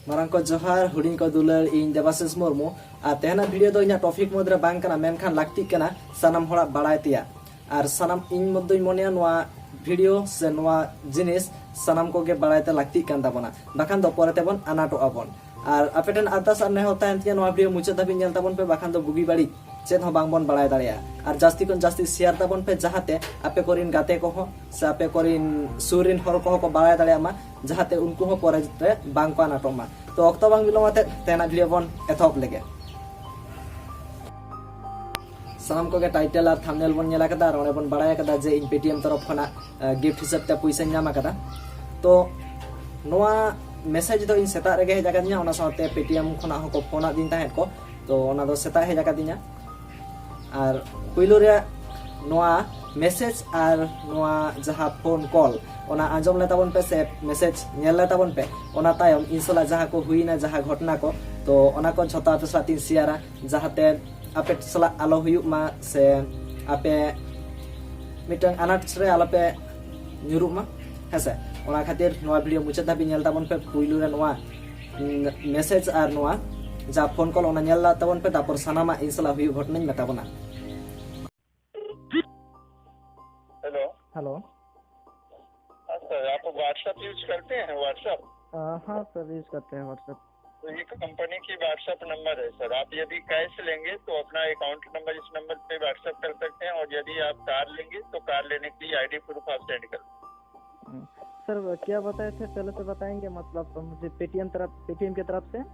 मारांग को जोहार हुडिंग को दुलर इन देवाशीष मुर्मू और तेहना वीडियो दो इना टॉपिक मध्य बांग कना मेनखान लाक्ति कना सानाम होड़ा बाड़ाय तिया और सानाम इन मध्य मोनिया नोआ वीडियो से नोआ जिनिस सानाम को के बाड़ाय ते लाक्ति कान ताबोना बाखान दो पोरेते बोन अनाटो आबोन और अपेटन आदास और नेहो तायन तिया नोआ वीडियो मुचाद धाबि नेल ताबोन पे बाखान दो बुगी बाड़ी चेत हो बांग बोन बाड़ाय दाड़िया और जास्ती कोन जास्ती शेयर ताबोन पे जहाते आपे कोरिन गाते को हो से आपे कोरिन सुरिन हर को को बाड़ाय दाड़िया मा जहाते उनको हो पोरे बांग को अनाटो मा तो अक्तो बांग बिलोमाते तेना वीडियो बोन एथॉप लेगे सानाम को के टाइटल और थंबनेल बोन नेला कदा और बोन बाड़ाय कदा जे इन पेटीएम तरफ खना गिफ्ट हिसाब ते पैसा नामा कदा तो नोआ मेसेज दो इन सेता रेगे हेजा कदिया ओना साथे पेटीएम खना हो को फोन दिन ताहे को तो ओना दो सेता हेजा कदिया और पुइलो रे नोआ मेसेज और नोआ जहा फोन कॉल ओना आंजम लेता बोन पे से मेसेज नेल लेता बोन पे ओना तायम इंसला जहा को हुईना जहा घटना को तो ओना को छता आपे साथिन शेयरा जहाते आपे सला आलो हुयु मा से आपे मिटंग अनाट रे आलो पे न्यूरु मा हेसे ओना खातिर नोआ वीडियो मुचाद धाबि नेल ताबोन पे पुइलो रे नोआ मेसेज और नोआ जा फोन कॉल ओना नेल ताबोन पे तापर सानामा इंसला हुयु घटना मेता बोना हेलो सर आप व्हाट्सएप यूज करते हैं व्हाट्सएप? हाँ सर यूज करते हैं व्हाट्सएप। तो ये कंपनी की व्हाट्सएप नंबर है सर। आप यदि कैश लेंगे तो अपना अकाउंट नंबर इस नंबर पे व्हाट्सएप कर सकते हैं और यदि आप कार लेंगे तो कार लेने के लिए आईडी प्रूफ आप सेंड कर। सर क्या बताए थे पहले से बताएंगे मतलब मुझे पेटीएम की तरफ से?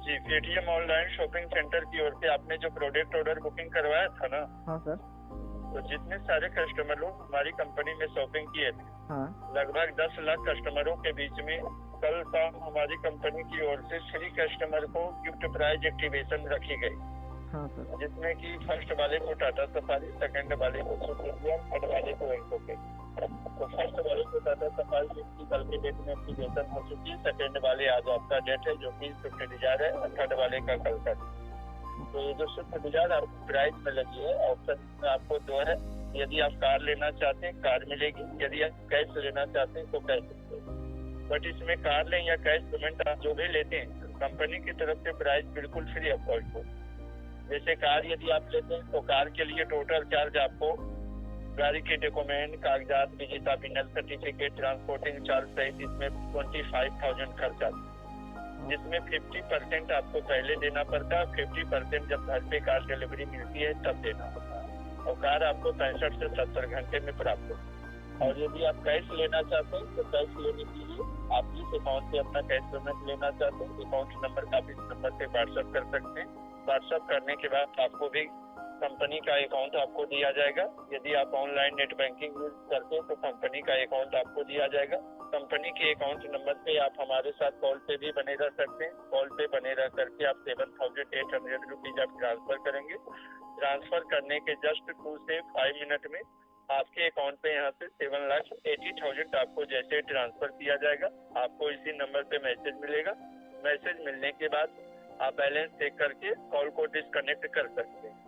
जी पेटीएम ऑनलाइन शॉपिंग सेंटर की ओर से आपने जो प्रोडक्ट ऑर्डर बुकिंग करवाया था ना। हाँ सर। तो जितने सारे कस्टमर लोग हमारी कंपनी में शॉपिंग किए थे, हाँ। लगभग 10 लाख कस्टमरों के बीच में कल शाम हमारी कंपनी की ओर से 3 कस्टमर को गिफ्ट प्राइज एक्टिवेशन रखी गई। हाँ सर। जिसमें कि फर्स्ट वाले को टाटा सफारी, सेकंड वाले को सुपर, थर्ड वाले को एंकोके। तो फर्स्ट वाले को टाटा सफारी की कल के डेट में एक्टिवेशन हो चुकी है। सेकंड वाले आज आपका डेट है जो कि स्विफ्ट डिजायर है और थर्ड वाले का कल का। तो ये जो स्विफ्ट डिजायर आपको प्राइस में लगी है ऑप्शन में आपको 2 है। यदि आप कार लेना चाहते हैं कार मिलेगी, यदि आप कैश लेना चाहते हैं तो कैश मिलेगी। बट इसमें कार लें या कैश पेमेंट आप जो भी लेते हैं कंपनी की तरफ से प्राइस बिल्कुल फ्री ऑफ कॉस्ट हो। जैसे कार यदि आप लेते हैं तो कार के लिए टोटल चार्ज आपको गाड़ी के डॉक्यूमेंट, कागजात, विजेता बिनल सर्टिफिकेट, ट्रांसपोर्टिंग चार्ज सहित इसमें 25,000 खर्च आता है। जिसमें 50% आपको पहले देना पड़ता है, 50% जब घर पे कार डिलीवरी मिलती है तब देना होता है और कार आपको 65 से 70 घंटे में प्राप्त होती है। और यदि आप कैश लेना चाहते हैं तो कैश लेने के लिए आप जिस अकाउंट से अपना कैश पेमेंट लेना चाहते हैं अकाउंट नंबर का इस नंबर से व्हाट्सएप कर सकते हैं। व्हाट्सएप करने के बाद आपको भी कंपनी का अकाउंट आपको दिया जाएगा। यदि आप ऑनलाइन नेट बैंकिंग यूज करते हैं तो कंपनी का अकाउंट आपको दिया जाएगा। कंपनी के अकाउंट नंबर पे आप हमारे साथ कॉल पे भी बने रह सकते हैं। कॉल पे बने रह करके आप 7,800 रुपीज आप ट्रांसफर करेंगे। ट्रांसफर करने के जस्ट 2 से 5 मिनट में आपके अकाउंट पे यहाँ से 7,80,000 आपको जैसे ट्रांसफर किया जाएगा। आपको इसी नंबर पे मैसेज मिलेगा। मैसेज मिलने के बाद आप बैलेंस चेक करके कॉल को डिस्कनेक्ट कर सकते हैं।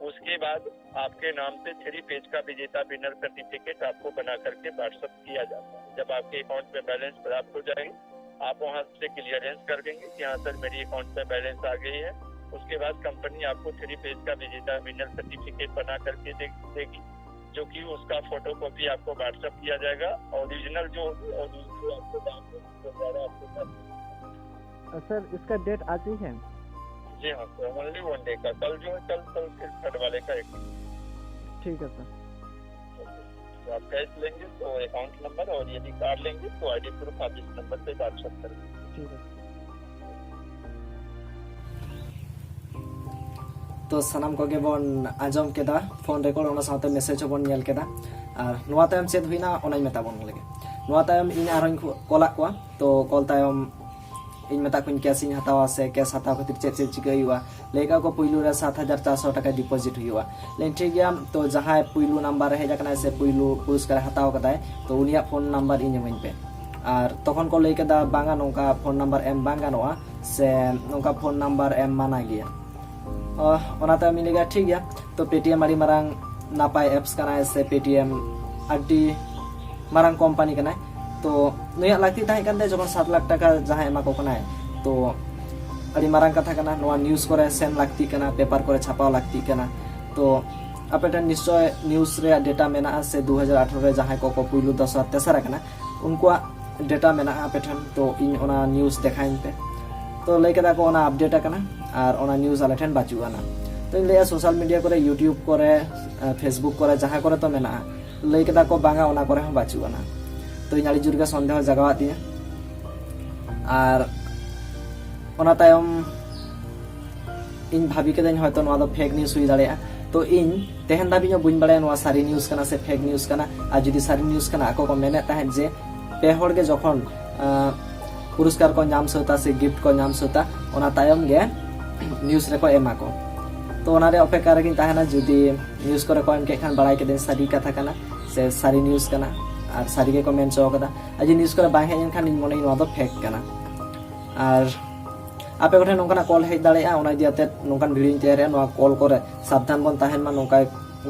उसके बाद आपके नाम से 3 पेज का विजेता विनर सर्टिफिकेट आपको बना करके व्हाट्सएप किया जाता है। जब आपके अकाउंट में बैलेंस प्राप्त हो जाएगी आप वहां से क्लियरेंस कर देंगे कि हाँ सर मेरी अकाउंट में बैलेंस आ गई है। उसके बाद कंपनी आपको 3 पेज का विजेता विनर सर्टिफिकेट बना करके देगी जो कि उसका फोटो कॉपी आपको व्हाट्सएप किया जाएगा। ओरिजिनल जो आपको सर इसका डेट आज ही है? जी हाँ सर, ओनली 1 डे का। कल जो है कल फिर थर्ड वाले का एक। ठीक है सर। तो आप कैश लेंगे तो अकाउंट नंबर और यदि कार लेंगे तो आईडी प्रूफ आप इस नंबर पे व्हाट्सएप करेंगे। ठीक है। तो सानाम को के बोन आजम केदा फोन रिकॉर्ड ओना साथे मेसेज बोन नेल केदा और नोआ तायम चेद हुइना ओनाई मेता बोन लगे। नोआ तायम इन आरोन कॉला को तो कॉल तायम इन मेता कुन कैश इन हतावा से कैश हताव खातिर चेक चिकाई हुआ लेका को पुइलू रे 7,400 टाका डिपॉजिट हुआ। लेकिन ठीक गया तो जहां पुइलू नंबर है जकना से पुइलू पुरस्कार हताव कदाय तो उनिया फोन नंबर इन जमिन पे और तखन को लेके दा बांगा नोका फोन नंबर एम बांगा नोआ से नोका फोन नंबर एम माना गया। ओनाते मिलेगा ठीक गया। तो पेटीएम आड़ी मारांग नापाय एप्स कना से पेटीएम आडी मारांग कंपनी कना तो नुया लाक्ति ताहे कानते जखन 7 लाख टाका जहां एमा को कनाय तो अड़ी मारांग कथा कना नोआ न्यूज करे सेन लाक्ति कना पेपर करे छापाव लाक्ति कना तो आपेटन निश्चय न्यूज रे डेटा मेना से 2018 रे जहां को पुइलु 10 तेसरा कना उनको डेटा मेना आपेटन तो इन ओना न्यूज देखाइन पे तो लय कदा को ओना अपडेट कना और ओना न्यूज आले ठेन बाचु आना तो इन सोशल मीडिया करे यूट्यूब करे फेसबुक करे जहां करे तो मेना लय कदा को बांगा ओना करे हम बाचु आना तो इन आड़ी जुरगा संदेह जगावा दिया और ओना तायम इन भाभी केदाኝ হয়তো নোয়া দো फेक न्यूज हुई दाड़े तो इन तेहन दाबी जो बुझ बड़े नोआ सारी न्यूज कना से फेक न्यूज कना आ जुदी सारी न्यूज कना आको को मेने ताहेन जे पे हर के जखन पुरस्कार को नाम सोता से गिफ्ट को नाम सोता ओना तायम गे न्यूज रे को एमा को तो ओना रे अपेक्षा रे किन ताहेना जुदी न्यूज करे को एम के खान बड़ाई के दिन सारी कथा कना से सारी न्यूज कना और सारी के कमेंट चो कदा आज न्यूज करे बाहे इन खान इन मने नोआ दो फेक कना और आपे कोठे नोंकाना कॉल हेज दाड़ेया ओना दियाते नोंकान भिडियो तैयार नोआ कॉल करे सावधान बन ताहेन मा नोंका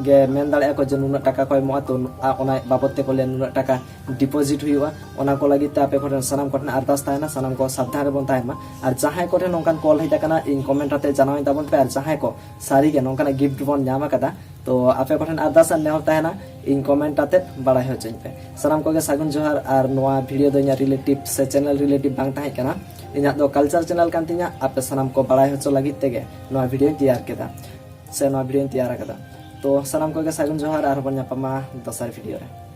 गे मेन दाड़ेया को जे नुना टाका को एमोआ तो ओना बाबते को ले नुना टाका डिपॉजिट हुआ ओना को लागि ता आपे कोठे सनाम कोठे अरदास ताहेना सनाम को सावधान रे बन ताहेन मा और जहां कोठे नोंकान कॉल हेज ताकना इन कमेंट आते जनावि ताबन पे और जहां को सारी के नोंकाना गिफ्ट बन नामा कदा तो आपे कोठे अरदास नेहर ताहेना इन कमेंट आते बड़ा हो चेन पे सनाम को गे सागुन जोहार और नोआ वीडियो दो रिलेटिव से चैनल रिलेटिव बांग ताहे कना इना दो कल्चर चैनल कान तिना आपे सनाम को बड़ा हो लगी तेगे नोआ वीडियो तैयार केदा से नोआ वीडियो तैयार कदा तो सनाम को गे सागुन जोहार और बन पमा दसर वीडियो रे।